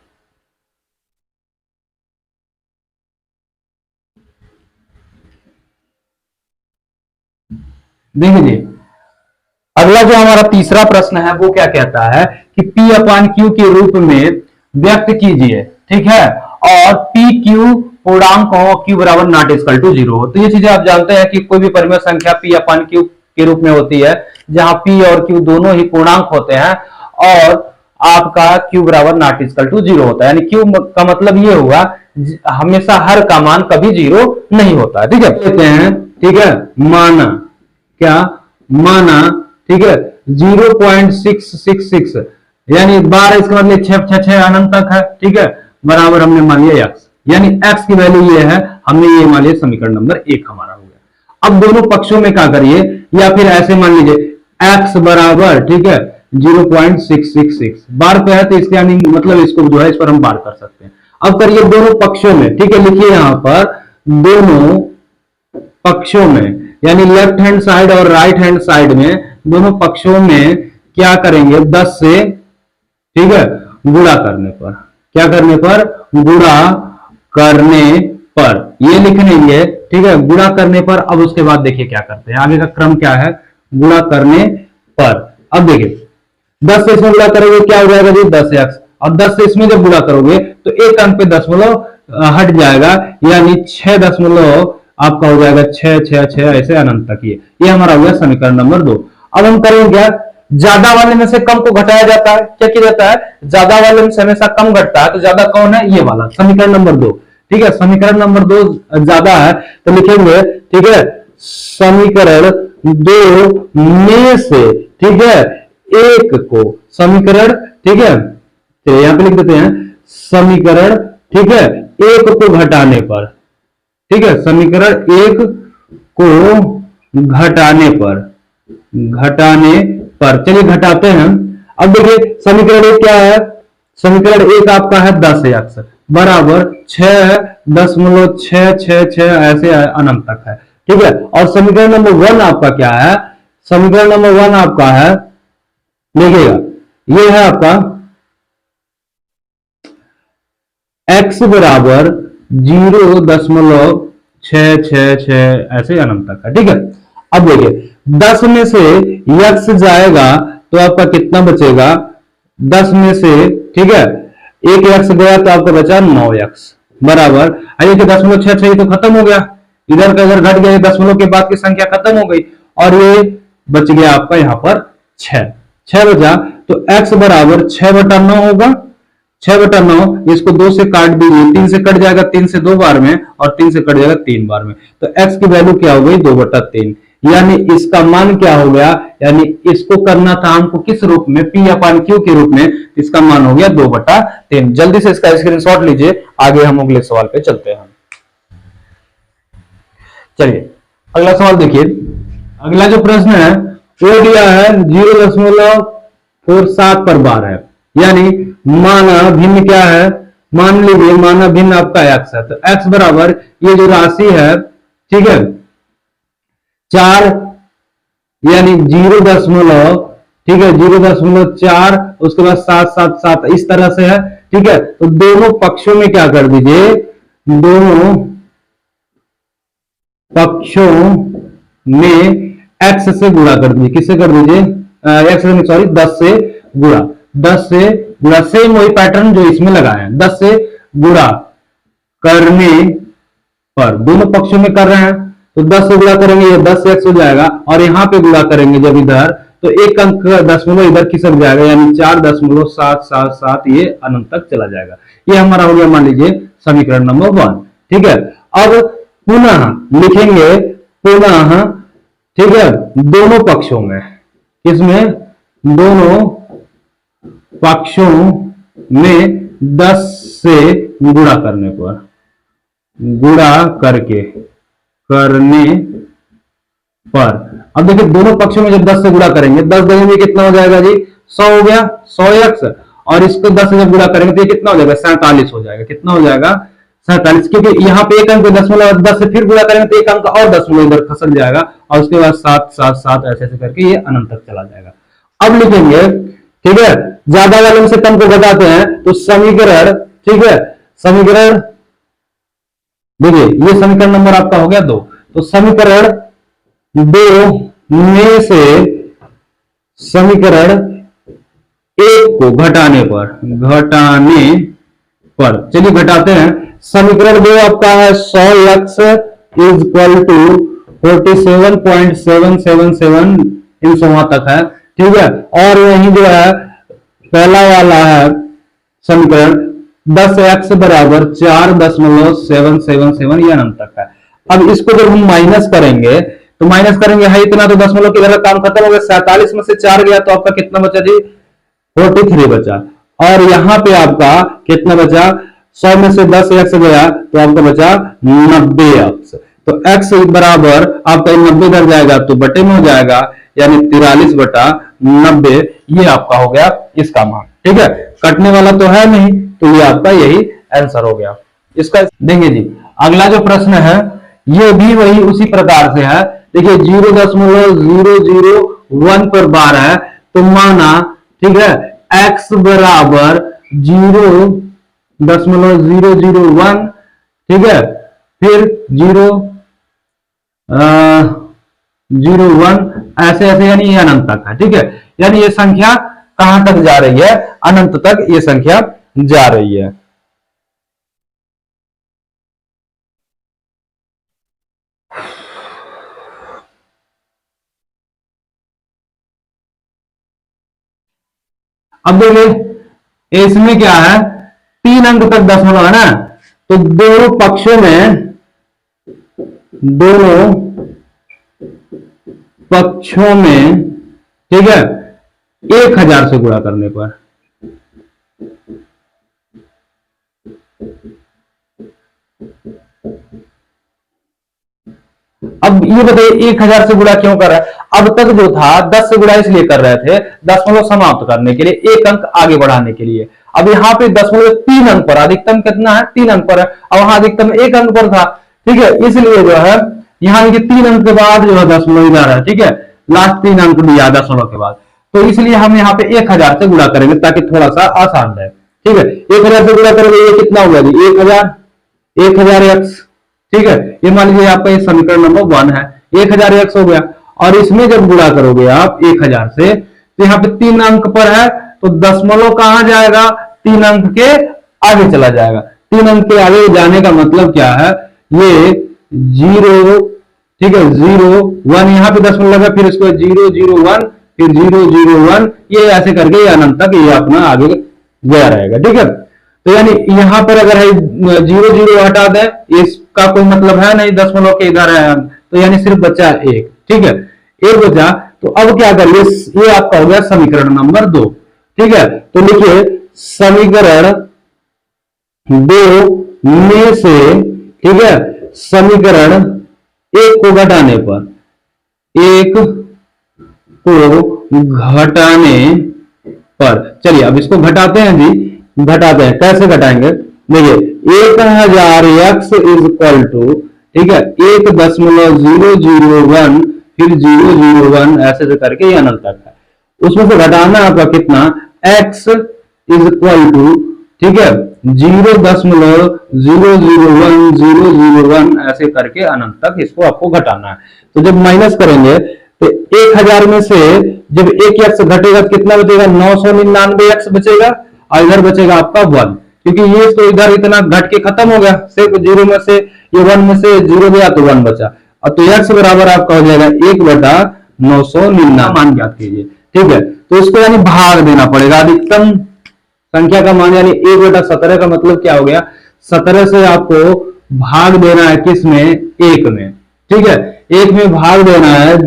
देखिए अगला जो हमारा तीसरा प्रश्न है वो क्या कहता है कि P अपान क्यू के रूप में व्यक्त कीजिए, ठीक है, और पी क्यू पूर्णांक हो, क्यू बराबर नॉट इक्वल टू 0 हो। तो ये चीजें आप जानते हैं कि कोई भी परिमेय संख्या P अपान क्यू के रूप में होती है जहां P और Q दोनों ही पूर्णांक होते हैं और आपका Q बराबर नॉट इक्वल टू 0 होता है, यानी Q का मतलब ये हुआ हमेशा हर का मान कभी 0 नहीं होता है, ठीक है। कहते हैं, ठीक है, माना क्या, माना, ठीक है, 0.666 यानी 12, इसका मतलब 6 अनंत तक है, ठीक है, बराबर हमने मान लिया x, यानी x की वैल्यू ये है, हमने ये मान लिया समीकरण नंबर 1 हमारा हो गया। अब दोनों पक्षों में क्या करिए, या फिर ऐसे मान लीजिए x बराबर, ठीक है, 0.666 बार पे है तो इसके यानी मतलब इसको जो है इस पर हम बार कर सकते हैं। अब करिए दोनों पक्षों में, ठीक है, लिखिए यहां पर दोनों पक्षों में यानी लेफ्ट हैंड साइड और राइट हैंड साइड में दोनों पक्षों में क्या करेंगे, 10 से, ठीक है, गुणा करने पर, क्या करने पर, गुणा करने पर, ये लिख लेंगे, ठीक है, गुणा करने पर। अब उसके बाद देखिए क्या करते हैं, आगे का क्रम क्या है, गुणा करने पर। अब देखिए 10 से इसमें गुणा करोगे क्या हो जाएगा जी, 10x, और 10 से इसमें जब गुणा करोगे तो एक अंक पे दशमलव हट जाएगा, यानी 6 दशमलव आपका हो जाएगा 6 ऐसे अनंत तक। ये हमारा हो गया समीकरण नंबर 2। अब हम करेंगे क्या, ज्यादा वाले में से कम को घटाया जाता है, क्या किया जाता है, ज्यादा वाले में से हमेशा कम घटता है, तो ज्यादा कौन है, ये वाला समीकरण नंबर 2, ठीक है, समीकरण नंबर 2 ज्यादा है तो लिखेंगे, ठीक है, समीकरण 2 में से, ठीक है, एक को, समीकरण, ठीक है, तो यहां पे लिख देते हैं समीकरण, ठीक है, एक को घटाने पर, ठीक है, समीकरण 1 को घटाने पर, घटाने पर, चलिए घटाते हैं। अब देखिए समीकरण 1 क्या है, समीकरण 1 आपका है 10x बराबर 6.666 ऐसे अनंत तक है, ठीक है। और समीकरण नंबर 1 आपका क्या है, समीकरण नंबर 1 आपका है, देखिएगा ये है आपका x बराबर 0.666 ऐसे अनंत तक है, ठीक है। अब देखिए 10 में से x जाएगा तो आपका कितना बचेगा, 10 में से, ठीक है, एक x गया तो आपका बचा 9x बराबर, आइए कि 0.66 तो खत्म हो गया, इधर का इधर घट गया, 10 के बाद की संख्या खत्म हो गई और ये बच गया आपका यहां पर 6 बचा, तो x बराबर 6/9 होगा, 6/9, इसको 2 से काट दीजिए, 3 से कट जाएगा, 3 से 2 बार में और 3 से कट जाएगा 3 बार में, तो x की वैल्यू क्या हो गई, 2/3, यानी इसका मान क्या हो गया, यानी इसको करना था हमको किस रूप में, P अपान Q के रूप में, इसका मान हो गया 2/3। जल्दी से इसका स्क्रीनशॉट लीजिए, आगे हम अगले सवाल पे चलते हैं। चलिए अगला सवाल देखिए, अगला जो प्रश्न है वो दिया है 0.47 पर बार है, यानी माना भिन्न क्या है, मान लीजिए माना भिन्न आपका x है, तो x बराबर ये जो राशि है, ठीक है, 4 यानी 0, ठीक है, 0.4 उसके बाद 7 इस तरह से है, ठीक है। तो दोनों पक्षों में क्या कर दीजिए, दोनों पक्षों में x से गुणा कर दीजिए, किससे कर दीजिए, x से, सॉरी 10 से गुणा, 10 से गुणा, सेम वही पैटर्न जो इसमें लगाए हैं, 10 से गुणा करने पर, दोनों पक्षों में कर रहे हैं तो 10 से गुणा करेंगे, ये 10x हो जाएगा, और यहां पे गुणा करेंगे जब इधर तो एक अंक दशमलव इधर खिसक जाएगा, यानी 4.777 ये अनंत तक चला जाएगा। ये हमारा हो गया मान लीजिए समीकरण नंबर 1, ठीक है। अब पुनः लिखेंगे, पुनः, ठीक है, दोनों पक्षों में, किसमें, दोनों पक्षों में 10 से गुणा करने पर, गुणा करके, करने पर। अब देखिए दोनों पक्षों में जब 10 से गुणा करेंगे, 10 देंगे कितना हो जाएगा जी, 100 हो गया, 100x, और इसको 10 से जब गुणा करेंगे तो ये कितना हो जाएगा, 47 हो जाएगा, कितना हो जाएगा, 47, क्योंकि यहाँ पे एक अंक दशमलव 10 से फिर गुणा करेंगे तो एक अंक और दशमलव इधर खसक जाएगा, और उसके बाद 7 ऐसे ऐसे करके ये अनंत तक चला जाएगा। अब लिखेंगे, ठीक है, ज्यादा वाले से कम को घटाते हैं तो समीकरण, ठीक है, समीकरण देखिए ये समीकरण नंबर आपका हो गया 2, तो समीकरण 2 में से समीकरण एक को घटाने पर चलिए घटाते हैं। समीकरण दो आपका है 100x इज इक्वल टू 47.777 इन वहां तक है, ठीक है। और यही जो है पहला वाला है समीकरण 10x बराबर 4.777 यह अनंत तक है। अब इसको जब हम माइनस करेंगे है इतना, तो दशमलव के इधर काम खत्म हो गया। 47 में से 4 गया तो आपका कितना बचा जी? 43 बचा। और यहां पे आपका कितना बचा? 100 में से 10x गया तो आपका बचा 90x। तो x बराबर आपका 90 इधर जाएगा तो बटे में हो जाएगा, यानी 43/90 ये आपका हो गया इसका मान, ठीक है। कटने वाला तो है नहीं, तो ये आपका यही आंसर हो गया इसका। देंगे जी अगला जो प्रश्न है ये भी वही उसी प्रकार से है। देखिए 0.001 पर बार है तो माना, ठीक है, x बराबर 0.001, ठीक है, फिर 0.01 ऐसे ऐसे, यानी ये अनंत तक है, ठीक है। यानी ये संख्या कहां तक जा रही है? अनंत तक ये संख्या जा रही है। अब देखिए इसमें क्या है, 3 अंक तक दशमलव है ना, तो दोनों पक्षों में, ठीक है, 1000 से गुणा करने पर, अब ये बताइए 1000 से गुणा क्यों कर रहा है? अब तक जो था 10 से गुणा इसलिए कर रहे थे दशमलव समाप्त करने के लिए, एक अंक आगे बढ़ाने के लिए। अब यहाँ पे दशमलव 3 अंक पर, अधिकतम कितना है? 3 अंक पर है, और वहां अधिकतम 1 अंक पर था, ठीक है। इसलिए जो है यहाँ देखिए 3 अंक के बाद जो है दशमलव इधर है, ठीक है, लास्ट 3 अंक दिया दशमलव के बाद, तो इसलिए हम यहाँ पे 1000 से गुणा करेंगे ताकि थोड़ा सा आसान रहे, ठीक है। 1000 से गुणा करेंगे, ये कितना हुआ जी? 1000x, ठीक है। ये मान लीजिए आपका ये समीकरण नंबर 1 है, 1000x हो गया। और इसमें जब गुणा करोगे आप 1000 से, तो यहाँ पे 3 अंक पर है तो दशमलव कहां जाएगा? 3 अंक के आगे चला जाएगा। 3 अंक के आगे जाने का मतलब क्या है? ये 0, ठीक है, 0 1 यहाँ पे दशमलव है, फिर इसको 001, फिर 001, ये ऐसे करके ये अनंत तक ये अपना आगे गया रहेगा, ठीक है। तो यानी यहां पर अगर है 0 हटा दे, इसका कोई मतलब है नहीं, दशमलव के इधर है, तो यानी सिर्फ बचा 1, ठीक है, 1 बचा। तो अब क्या करिए, ये आपका हो गया समीकरण नंबर 2, ठीक है। तो लिखिए समीकरण 2 में से, ठीक है, समीकरण 1 को घटाने पर, 1 को घटाने पर, चलिए अब इसको घटाते हैं जी, घटाते हैं। कैसे घटाएंगे? देखिए 1000x इज इक्वल टू, ठीक है, 1.001, फिर 001 ऐसे से करके ये अनंत तक है। उसमें से घटाना आपका कितना? x इज इक्वल टू, ठीक है, 0.001 ऐसे करके अनंत तक इसको आपको घटाना है। तो जब माइनस करेंगे तो 1000 में से जब 1x घटेगा तो कितना बचेगा? 999x बचेगा, और इधर बचेगा आपका 1, क्योंकि ये तो इधर इतना घट के खत्म हो गया, सिर्फ 0 में से ये 1 में से 0 गया तो 1 बचा, और तो x बराबर आपका हो जाएगा 1/999 मान ज्ञात कीजिए, ठीक है। तो इसको यानी भाग देना पड़ेगा अधिकतम संख्या का मान, यानी 1/17 का मतलब क्या हो गया? 17 से आपको भाग देना है किस में? 1 में, ठीक है, 1 में भाग देना है,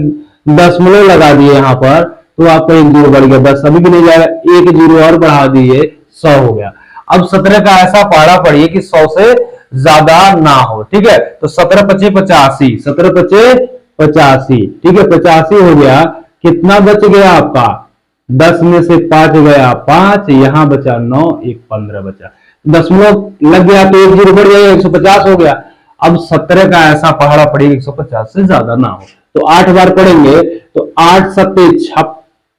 दशमलव लगा दिए यहाँ पर तो आपका 1 0 बढ़ गया, बस अभी भी नहीं जाएगा, 1 0 और बढ़ा दिए, 100 हो गया। अब 17 का ऐसा पहाड़ा पड़िए कि 100 से ज्यादा ना हो, ठीक है। तो 17 × 5 = 85, 17 × 5 = 85, ठीक है, 85 हो गया। कितना बच गया आपका? 10 में से 5 गया 5, यहां बचा 9, 1 15 बचा, दशमलव लग गया तो 1 0 बढ़ गया, 150 हो गया। अब 17 का ऐसा पहाड़ा पड़ेगा 150 से ज्यादा ना हो, तो 8 बार पढ़ेंगे तो 8 7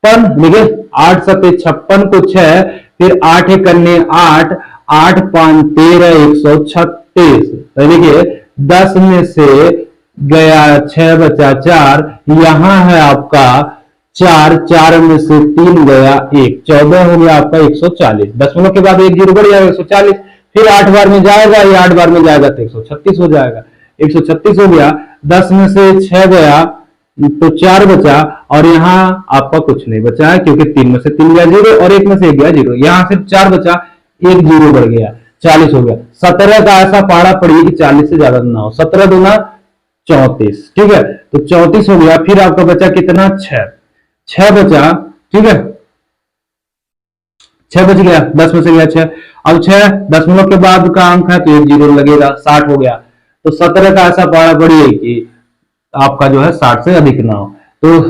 56, देखिए 8 7 56 को 6, फिर 8 1 8, 8 5 13, 136। तो देखिए 10 में से गया 6 बचा 4, यहाँ है आपका 4, 4 में से 3 गया 1, 14 हो गया आपका 140। दशमलव के बाद 1 जीरो बढ़ जाएगा 140, फिर 8 बार में जाएगा, ये 8 बार में जाएगा तो 136 हो जाएगा, 136 हो गया। 10 में से 6 गया तो 4 बचा, और यहाँ आपका कुछ नहीं बचा है क्योंकि 3 में से 3 गया 0 और 1 में से 1 गया 0, यहाँ सिर्फ 4 बचा, 1 जीरो बढ़ गया 40 हो गया। 17 का ऐसा पहाड़ा पड़िए कि 40 से ज्यादा ना हो, 17 दूना 34, ठीक है, तो 34 हो गया। फिर आपका बचा कितना, 6 बचा, ठीक है, 6 बच गया, 10 में से गया 6, अब 6 दशमलव के बाद का अंक है तो 1 जीरो लगेगा, 60 हो गया। तो 17 का ऐसा पहाड़ा पड़िए कि आपका जो है 60 से अधिक ना हो, तो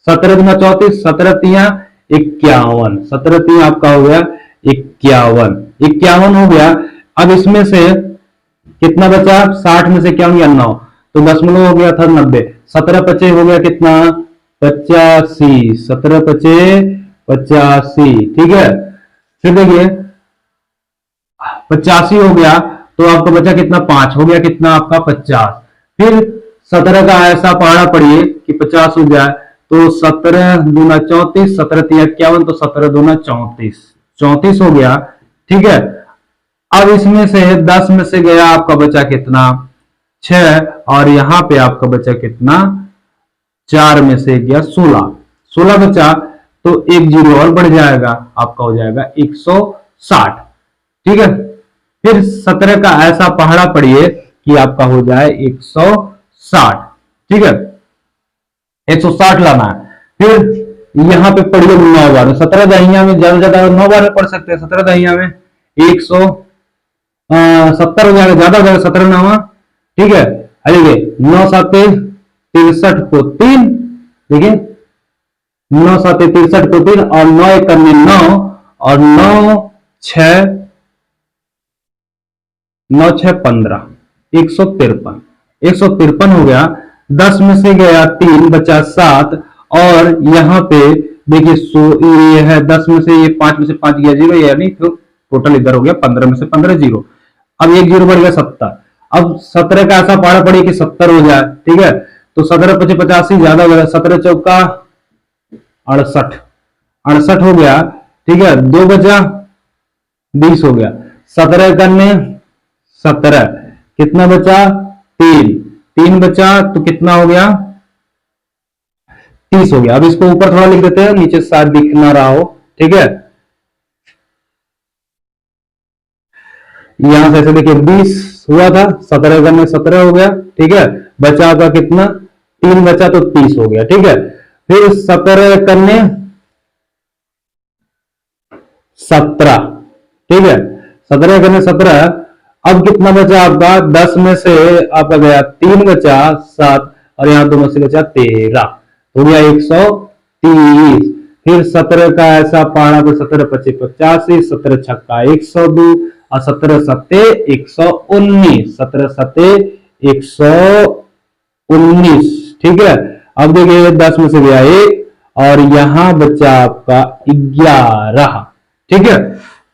17 गुना 34, 17 तिया 51, 17 तिया आपका हो गया 51, 51 हो गया। अब इसमें से कितना बचा, 60 में से क्या गया 9, तो दशमलव हो गया था 90, 17 पचे हो गया कितना 85, 17 पचे 85, ठीक है। फिर देखिए 85 हो गया तो आपका बचा कितना, 5 हो गया कितना आपका 50। फिर 17 का ऐसा पहाड़ा पड़िए कि 50 हो जाए, तो 17 दूना 34, 17 तिया 51, तो 17 दूना 34, 34 हो गया, ठीक है। अब इसमें से 10 में से गया आपका बचा कितना 6, और यहां पे आपका बचा कितना 4 में से गया 16, 16 बचा, तो 1 जीरो और बढ़ जाएगा, आपका हो जाएगा 160, ठीक है। फिर 17 का ऐसा पहाड़ा पड़िए कि आपका हो जाए 160, ठीक है, 160 लाना है। फिर यहां पे पढ़िए 9 बार, 17 दहिया में ज्यादा ज्यादा 9 बार में पढ़ सकते हैं, 17 दहिया में 170 हो जाएगा, ज्यादा हो जाएगा 17 9, ठीक है। देखिए 9 साते 63 को 3, देखिए 9 साते 63 को 3, और 9 एक करने 9, और 9 6 9 6 15, 153, 153 हो गया। 10 में से गया 3 बचा 7, और यहाँ पे देखिए ये है 10 में से ये 5 में से 5 गया 0, यानी तो टोटल इधर हो गया 15 में से 15 जीरो, अब 1 जीरो बढ़ गया 70। अब 17 का ऐसा पहाड़ा पड़ी कि 70 हो जाए, ठीक है, तो 17 पचे 85 ज्यादा हो गया, 17 चौका 68, 68 हो गया, ठीक है, 2 बचा 20 हो गया, 17 करने 17, कितना बचा 3, 3 बचा तो कितना हो गया 30 हो गया। अब इसको ऊपर थोड़ा लिख देते हैं, नीचे शायद दिख ना रहा हो, ठीक है। यहां से ऐसे देखिए 20 हुआ था, 17 करने 17 हो गया, ठीक है, बचा का कितना 3 बचा तो 30 हो गया, ठीक है। फिर 17 करने 17, ठीक है, 17 करने 17, अब कितना बचा आपका 10 में से आपका गया 3 बचा 7, और यहां 2 में से बचा 13, हो गया 130। फिर 17 का ऐसा पहाड़ा पर 17 पचे 85, 17 छक्का 102, और 17 सत्ते 119, 17 सत्ते 119, ठीक है। अब देखिए 10 में से गया 1, और यहां बचा आपका 11, ठीक है,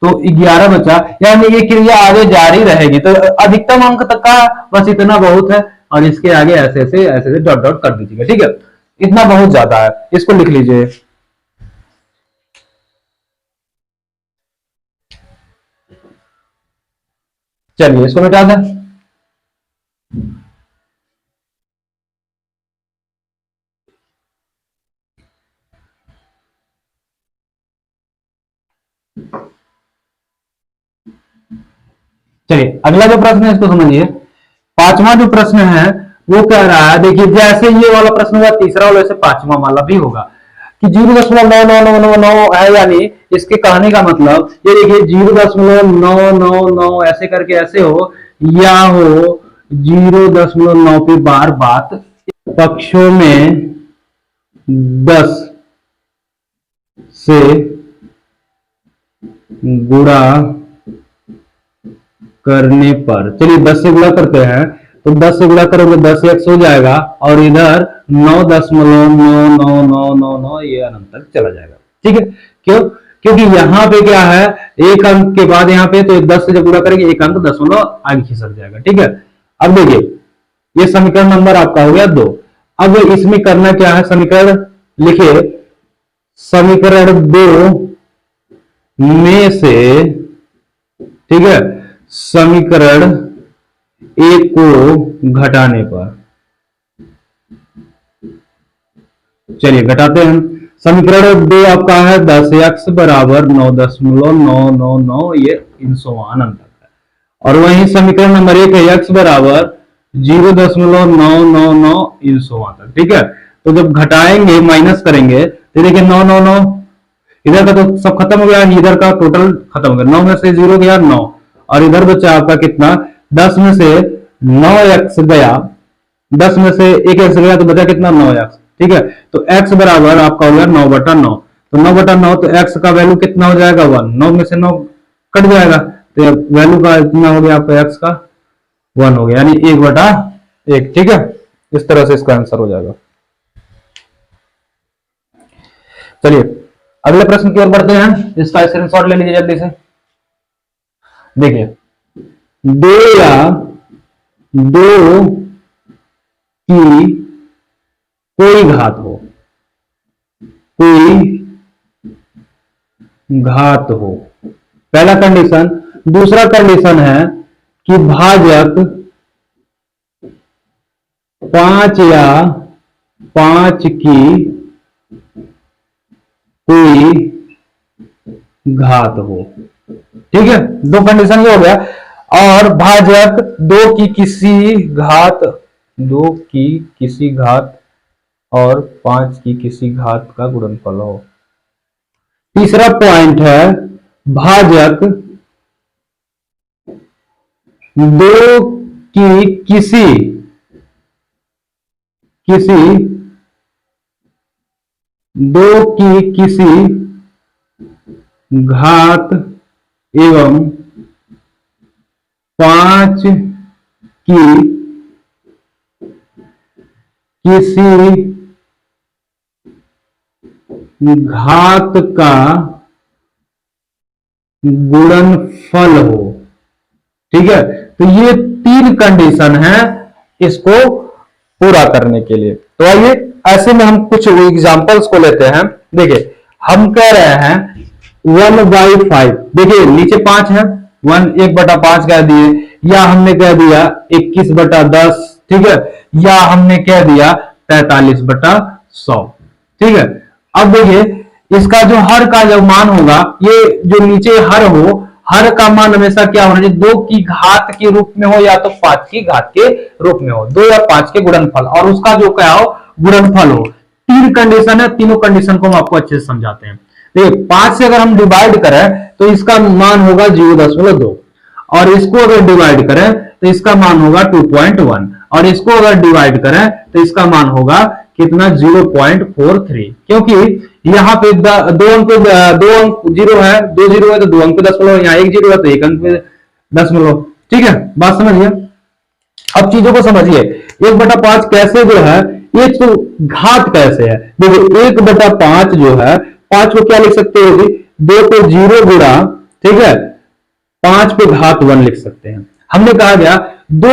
तो 11 बचा, यानी ये क्रिया आगे जारी रहेगी, तो अधिकतम अंक तक का बस इतना बहुत है, और इसके आगे ऐसे ऐसे ऐसे ऐसे डॉट डॉट कर दीजिएगा, ठीक है, इतना बहुत ज्यादा है, इसको लिख लीजिए। चलिए इसको मिटा दें। चलिए अगला जो प्रश्न है इसको समझिए। पांचवा जो प्रश्न है वो कह रहा है, देखिए जैसे ये वाला प्रश्न हुआ तीसरा वाला, वैसे पांचवा वाला भी होगा कि 0.99999 है, यानी इसके कहने का मतलब ये देखिए 0.999 ऐसे करके ऐसे हो, या हो 0.9 पे बार बात पक्षों में 10 से गुणा करने पर, चलिए 10 से गुणा करते हैं, तो 10 से गुणा करोगे 10 एक्स हो जाएगा, और इधर 9.9999 ये अनंत तक चला जाएगा, ठीक है। क्यों, क्योंकि यहाँ पे क्या है, एक अंक के बाद यहाँ पे तो 10 से जब गुणा करेंगे एक अंक 10 आगे खिसक जाएगा, ठीक है। अब देखिए ये समीकरण नंबर आपका हो गया 2। अब इसमें करना क्या है, समीकरण लिखिए, समीकरण 2 में से, ठीक है, समीकरण 1 को घटाने पर, चलिए घटाते हैं। समीकरण 2 आपका है 10x बराबर 9.999, ये अनंत तक है। और वहीं समीकरण नंबर 1 है x बराबर 0.999 तक, ठीक है। तो जब घटाएंगे, माइनस करेंगे, तो देखिए 999 इधर का तो सब खत्म हो गया, इधर का टोटल खत्म हो गया। 9 में से 0 गया 9, और इधर बचा आपका कितना, 10 में से 9x गया, 10 में से 1x गया तो बचा कितना, 9x, ठीक है। तो x बराबर आपका हो गया 9/9। तो 9/9, तो x का वैल्यू कितना हो जाएगा 1, 9 में से 9 कट जाएगा, तो वैल्यू का इतना हो गया आपका x का 1 हो गया, यानी 1/1, ठीक है। इस तरह से इसका आंसर हो जाएगा। चलिए अगले प्रश्न की ओर बढ़ते हैं, इसका स्क्रीनशॉट ले लीजिए जल्दी से। देखिए, 2 या 2 की कोई घात हो, कोई घात हो, पहला कंडीशन। दूसरा कंडीशन है कि भाजक 5 या 5 की कोई घात हो, ठीक है। दो कंडीशन ये हो गया। और भाजक 2 की किसी घात, 2 की किसी घात और 5 की किसी घात का गुणनफल हो। तीसरा पॉइंट है, भाजक 2 की किसी घात एवं 5 की किसी घात का गुणनफल हो, ठीक है। तो ये 3 कंडीशन है इसको पूरा करने के लिए। तो आइए ऐसे में हम कुछ एग्जांपल्स को लेते हैं। देखिए, हम कह रहे हैं 1/5, देखिए नीचे 5 है, 1/5 कह दिए, या हमने कह दिया 21/10, ठीक है, या हमने कह दिया 43/100, ठीक है। अब देखिए, इसका जो हर का जो मान होगा, ये जो नीचे हर हो, हर का मान हमेशा क्या होना चाहिए, 2 की घात के रूप में हो या तो 5 की घात के रूप में हो, 2 या 5 के गुणनफल, और उसका जो क्या हो, गुणनफल हो। 3 कंडीशन है, तीनों कंडीशन को हम आपको अच्छे से समझाते हैं। देखिए, 5 से अगर हम डिवाइड करें तो इसका मान होगा 0.2, और इसको अगर डिवाइड करें तो इसका मान होगा 2.1, और इसको अगर डिवाइड करें तो इसका मान होगा कितना, 0.43, क्योंकि यहाँ पे 2 अंक 0 है, 2 0 है तो 2 अंक पे दशमलव, यहाँ 1 0 है तो 1 अंक पे दशमलव, ठीक है। बात समझिए। अब चीजों को समझिए, 1/5 कैसे जो है, ये तो घात कैसे है। देखिए 1/5 जो है, 5 को क्या लिख सकते हो, 2 पे 0 गुणा, ठीक है, 5 पे घात 1 लिख सकते हैं। हमने कहा गया 2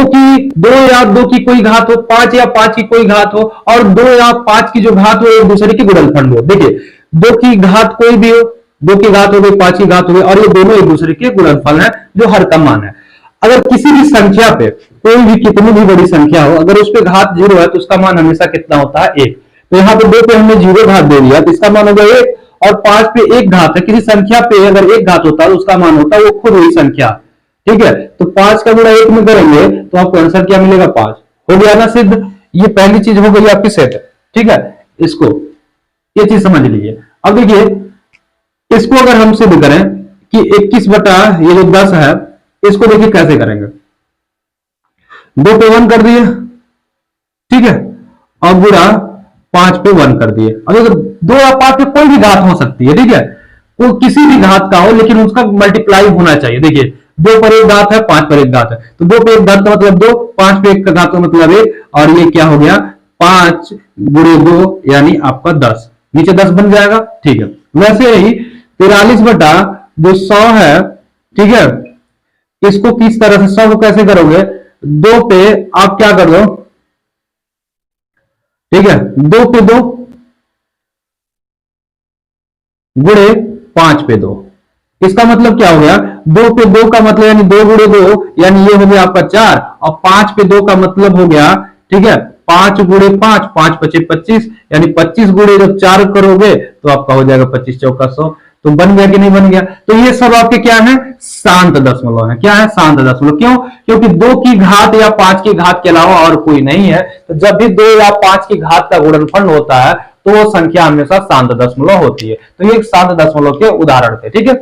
या 2 की कोई घात हो, 5 या 5 की कोई घात हो, और 2 या 5 की जो घात हो एक दूसरे की गुणनफल हो। देखिए 2 की घात कोई भी हो, 2 की घात हो गई, 5 की घात हो गई, और ये दोनों एक दूसरे के गुणनफल है जो हर का मान है। अगर किसी भी संख्या पे, कोई भी कितनी भी बड़ी संख्या हो, अगर उस पे घात 0 है तो उसका मान हमेशा कितना होता है, 1। तो यहाँ पे 2 पे हमने 0 घात दे दिया तो इसका मान होगा 1, और 5 पे 1 घात है, किसी संख्या पे अगर 1 घात होता है तो उसका मान होता है वो खुद वही संख्या, ठीक है। तो 5 का गुणा 1 में करेंगे तो आपको आंसर क्या मिलेगा, 5। हो गया ना सिद्ध। ये पहली चीज हो गई आपकी सेट, ठीक है। इसको, ये चीज समझ लीजिए। अब देखिए, इसको अगर हम सिद्ध करें कि 21 बटा ये जो 10 है, इसको देखिए कैसे करेंगे। 2 पे 1 कर दिए, ठीक है, और गुणा 5 पे 1 कर दिए। अब अगर 2 या 5 पे कोई भी घात हो सकती है, ठीक है, वो किसी भी घात का हो, लेकिन उसका मल्टीप्लाई होना चाहिए। देखिए 2 पर 1 घात है, 5 पर 1 घात है, तो 2 पे 1 घात का मतलब 2, 5 पे 1 का घात का मतलब 1, और ये क्या हो गया, 5 गुणे 2 यानी आपका 10, नीचे 10 बन जाएगा, ठीक है। वैसे ही 43 बटा जो 100 है, ठीक है, इसको किस तरह से 100 को कैसे करोगे, 2 पे आप क्या कर दो, ठीक है, 2 पे 2 गुणे 5 पे 2, इसका मतलब क्या हो गया, 2 पे 2 का मतलब यानी 2 गुणे 2, यानी ये हो गया आपका 4, और 5 पे 2 का मतलब हो गया, ठीक है, 5 गुणे 5, 5 पचे 25, यानी 25 गुणे जब 4 करोगे तो आपका हो जाएगा 25 चौका 100। तो बन गया कि नहीं बन गया। तो ये सब आपके क्या है, शांत दशमलव है। क्या है, शांत दशमलव। क्यों, क्योंकि 2 की घात या 5 की घात के अलावा और कोई नहीं है। तो जब भी 2 या 5 की घात का गुणनफल होता है तो वो संख्या हमेशा शांत दशमलव होती है। तो ये शांत दशमलव के उदाहरण थे। ठीक है,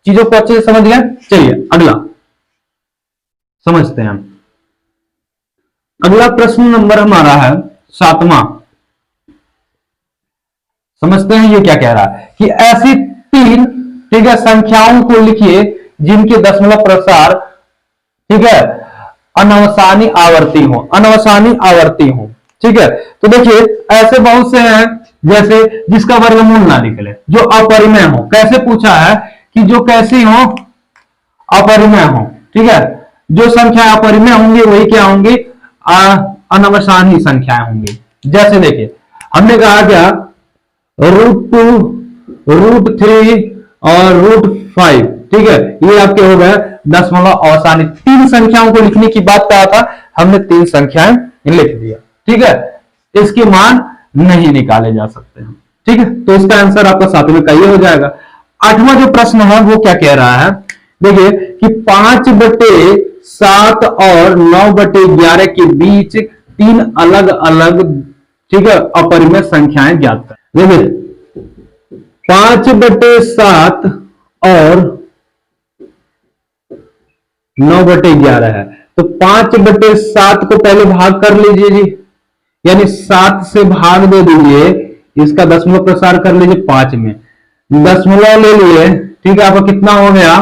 चीजों को अच्छे से समझ गए। चलिए अगला समझते हैं हम। अगला प्रश्न नंबर हमारा है 7वां। समझते हैं ये क्या कह रहा है कि ऐसी 3, ठीक है, संख्याओं को लिखिए जिनके दशमलव प्रसार, ठीक है, अनवसानी आवर्ती हो, अनवसानी आवर्ती हो। ठीक है, तो देखिए ऐसे बहुत से हैं जैसे जिसका वर्गमूल ना निकले, जो अपरिमेय हो। कैसे पूछा है कि जो कैसी हो, अपरिमेय हो। ठीक है, जो संख्या अपरिमेय होंगी वही क्या होंगी, अनवसानी संख्याएं होंगी। जैसे देखिए हमने कहा क्या, √2, √3 और √5। ठीक है, ये आपके हो गए दशमलव अवसानी। 3 संख्याओं को लिखने की बात कहा था, हमने 3 संख्याएं लिख दिया। ठीक है, इसके मान नहीं निकाले जा सकते हैं। ठीक है, तो इसका आंसर आपका 7वें का ये हो जाएगा। 8वां जो प्रश्न है वो क्या कह रहा है, देखिए कि 5/7 और 9/11 के बीच 3 अलग अलग, ठीक है, अपरिमेय संख्याएं ज्ञात करें। देखिए 5/7 और 9/11 है, तो 5/7 को पहले भाग कर लीजिए जी, यानी 7 से भाग दे दीजिए, इसका दशमलव प्रसार कर लीजिए 5 में, दशमलव ले लिए। ठीक है, आपका कितना हो गया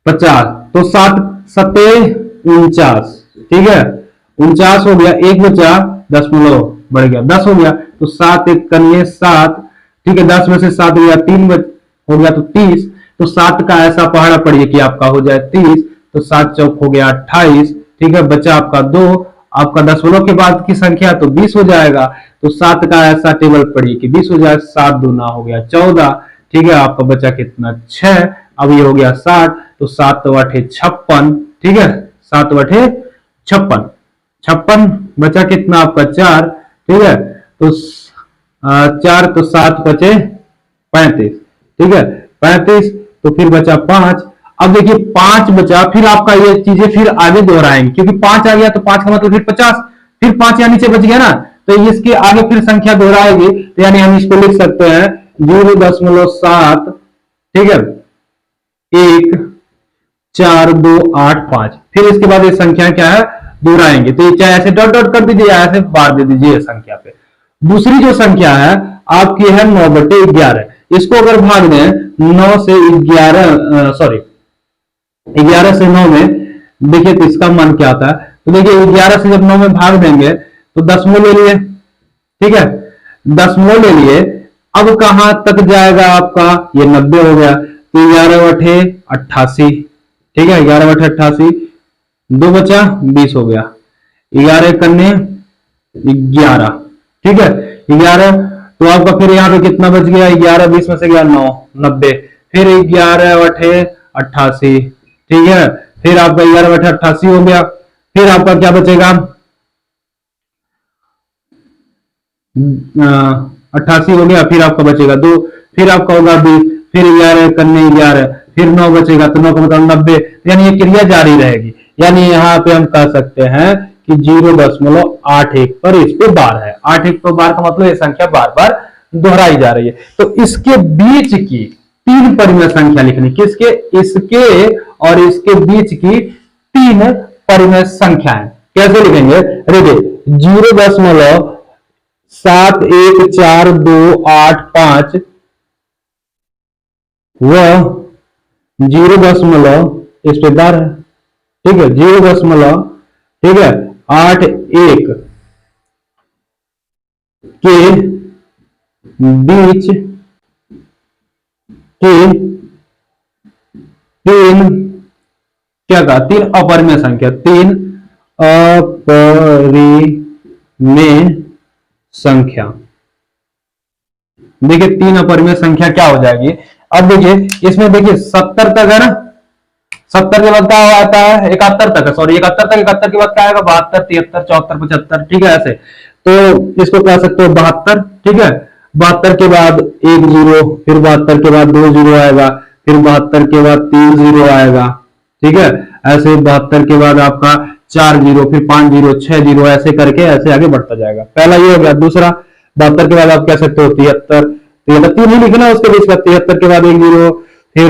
50, तो 7 सते 49। ठीक है, 49 हो गया, एक बचा, दशमलव बढ़ गया 10 हो गया, तो 7 एक कन्ये 7। ठीक है, 10 में से 7 गया 3 हो गया तो 30। तो 7 का ऐसा पहाड़ा पड़िए कि आपका हो जाए 30, तो 7 चौक हो गया 28। ठीक है, बचा आपका 2, आपका दशमलव के बाद की संख्या तो 20 हो जाएगा, तो 7 का ऐसा टेबल पड़िए कि 20 हो जाए, 7 दूना हो गया 14। ठीक है, आपका बचा कितना 6, अब ये हो गया 60, तो 7 8 56। ठीक है, 7 8 56, 56 बचा कितना आपका 4। ठीक है, तो 4 तो 7 बचे 35। ठीक है, 35, तो फिर बचा 5। अब देखिए 5 बचा, फिर आपका ये चीजें फिर आगे दोहराएंगे, क्योंकि 5 आ गया तो 5 का मतलब फिर 50, फिर 5 यहाँ नीचे बच गया ना, तो इसके आगे फिर संख्या दोहराएगी, तो यानी हम इसको लिख सकते हैं 0.7, ठीक है, 1 4 2 8 5। फिर इसके बाद ये संख्या क्या है, दोहराएंगे, तो ये चाहे ऐसे डॉट डॉट कर दीजिए या ऐसे बार दे दीजिए संख्या पे। दूसरी जो संख्या है आपकी है 9/11, इसको अगर भाग दें 9 से 11, सॉरी 11 से 9 में, देखिए तो इसका मान क्या आता है, तो देखिए 11 से जब 9 में भाग देंगे तो दशमलव ले लिए। ठीक है, दशमलव ले लिए, अब कहां तक जाएगा आपका, ये 90 हो गया, तो 11 बटे 88। ठीक है, 11 बटे 88, 2 बचा 20 हो गया, 11 कन्ने 11। ठीक है, 11, तो आपका फिर यहाँ पे कितना बच गया, 11 20 में से गया 9, 90, फिर 11 बटे 88। ठीक है, फिर आपका 11 बटे 88 हो गया, फिर आपका क्या बचेगा 88 हो गया, फिर आपका बचेगा 2, फिर आपका होगा 20, फिर 11 कन्ने 11, फिर 9 बचेगा, तो 9 का मतलब 90, यानी ये क्रिया जारी रहेगी। यानी यहाँ पे हम कह सकते हैं कि 0.81 पर इस पे बार है। 81 पर बार का मतलब ये संख्या बार बार दोहराई जा रही है। तो इसके बीच की 3 परिमेय संख्या लिखनी, किसके, इसके और इसके बीच की 3 परिमेय संख्याएं कैसे लिखेंगे, देखिए 0.71428 वह 0. इस पे बार है। ठीक है, 0. ठीक है 81 के बीच के 3, क्या कहा, 3 अपरिमेय संख्या, 3 अपरिमेय संख्या। देखिए 3 अपरिमेय संख्या क्या हो जाएगी। अब देखिए इसमें देखिए 70 तक है ना, 70 के बाद क्या आता है 71 तक है, सॉरी 71 तक, 71 के बाद क्या आएगा 72, 73, 74, 75, ठीक है ऐसे। तो इसको कह सकते हो 72, ठीक है। 72 के बाद 1 जीरो, फिर 72 के बाद 2 जीरो आएगा, फिर 72 के बाद 3 जीरो आएगा, ठीक है। ऐसे 72 के बाद आपका 4 जीरो, फिर 5 जीरो, 6 जीरो, ऐसे करके ऐसे आगे बढ़ता जाएगा। पहला ये हो गया। दूसरा 72 के बाद आप कह सकते हो 73, 73 नहीं लिखना उसके बीच में, 73 के बाद 1 जीरो, फिर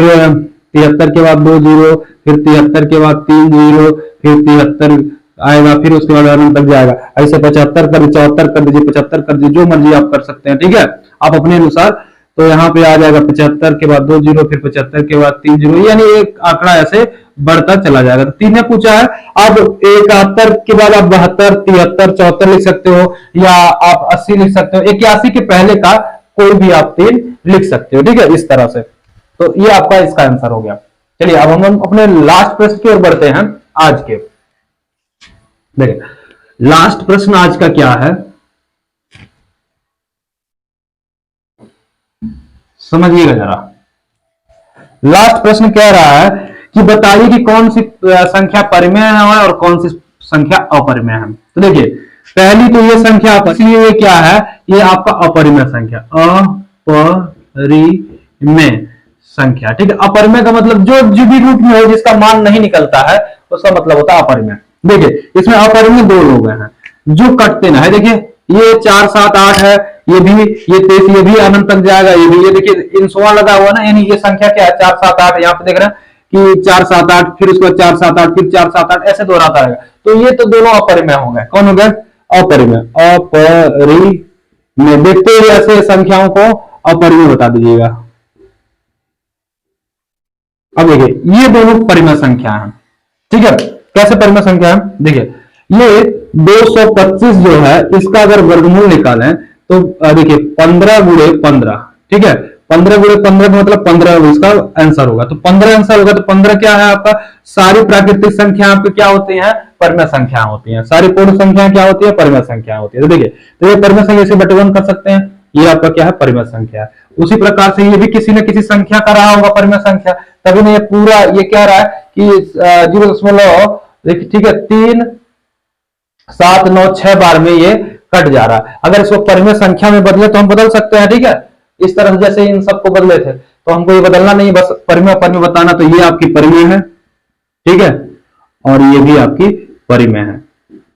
73 के बाद 2 जीरो, फिर 73 के बाद 3 जीरो, फिर 73 आएगा, फिर उसके बाद अनंत तक जाएगा। ऐसे 75 कर दीजिए, 74 कर दीजिए, 75 कर दीजिए, जो मर्जी आप कर सकते हैं, ठीक है, आप अपने अनुसार। तो यहाँ पे आ जाएगा 75 के बाद 2 जीरो, फिर 75 के बाद 3 जीरो, यानी एक आंकड़ा ऐसे बढ़ता चला जाएगा। तो 3 ने पूछा है। अब 71 के बाद आप 72, 73, 74 लिख सकते हो, या आप 80 लिख सकते हो, 81 के पहले का कोई भी आप 3 लिख सकते हो, ठीक है, इस तरह से। तो ये आपका इसका आंसर हो गया। चलिए अब हम अपने लास्ट प्रश्न की ओर बढ़ते हैं आज के। देखिए लास्ट प्रश्न आज का क्या है, समझिएगा जरा। लास्ट प्रश्न कह रहा है कि बताइए कि कौन सी संख्या परिमेय है और कौन सी संख्या अपरिमेय है। तो देखिए पहली तो ये संख्या, इसलिए ये क्या है, ये आपका अपरिमेय संख्या, अपरिमेय संख्या, ठीक है। अपरिमेय का मतलब जो भी रूप में हो, जिसका मान नहीं निकलता है, उसका मतलब होता है अपरिमेय। देखिए इसमें अपरिमेय 2 लोग हैं जो कटते ना है। देखिए ये 4, 7, 8 है, ये भी, ये 23, ये भी अनंत तक जाएगा, ये भी, ये देखिए इन सोआ लगा हुआ ना, यानी ये संख्या क्या है 4, 7, 8। यहाँ पे देख रहे हैं कि 4, 7, 8, फिर उसके बाद 4, 7, 8, फिर 4, 7, 8, ऐसे दोहराता रहेगा। तो ये तो दोनों अपरिमेय हो गए। कौन हो गए? अपरिमेय। अपरिमेय देखते हुए ऐसे संख्याओं को अपरिमेय बता दीजिएगा। अब देखिए ये दोनों परिमेय संख्या है, ठीक है। कैसे परिमेय संख्या है? देखिए ये 225 जो है, इसका अगर वर्गमूल निकालें तो देखिए 15 गुणे 15, ठीक है, 15 गुणे 15 का मतलब 15 इसका आंसर होगा। तो 15 आंसर होगा। तो 15 क्या है आपका? सारी प्राकृतिक संख्या आपकी क्या होती है? परिमेय संख्या होती है। सारी पूर्ण संख्या क्या होती है? परिमेय संख्या होती है। तो देखिए तो ये परिमेय संख्या से बटवन कर सकते हैं, ये आपका क्या है? परिमेय संख्या। उसी प्रकार से ये भी किसी न किसी संख्या का रहा होगा परिमेय संख्या, तभी नहीं ये पूरा ये कह रहा है कि 0.0, ठीक है, 3, 7, 9, 6 बार में ये कट जा रहा है। अगर इसको परिमेय संख्या में बदले तो हम बदल सकते हैं, ठीक है, इस तरह जैसे इन सबको बदले थे। तो हमको ये बदलना नहीं, बस परिमेय परिमेय बताना। तो ये आपकी परिमेय है, ठीक है, और ये भी आपकी परिमेय है।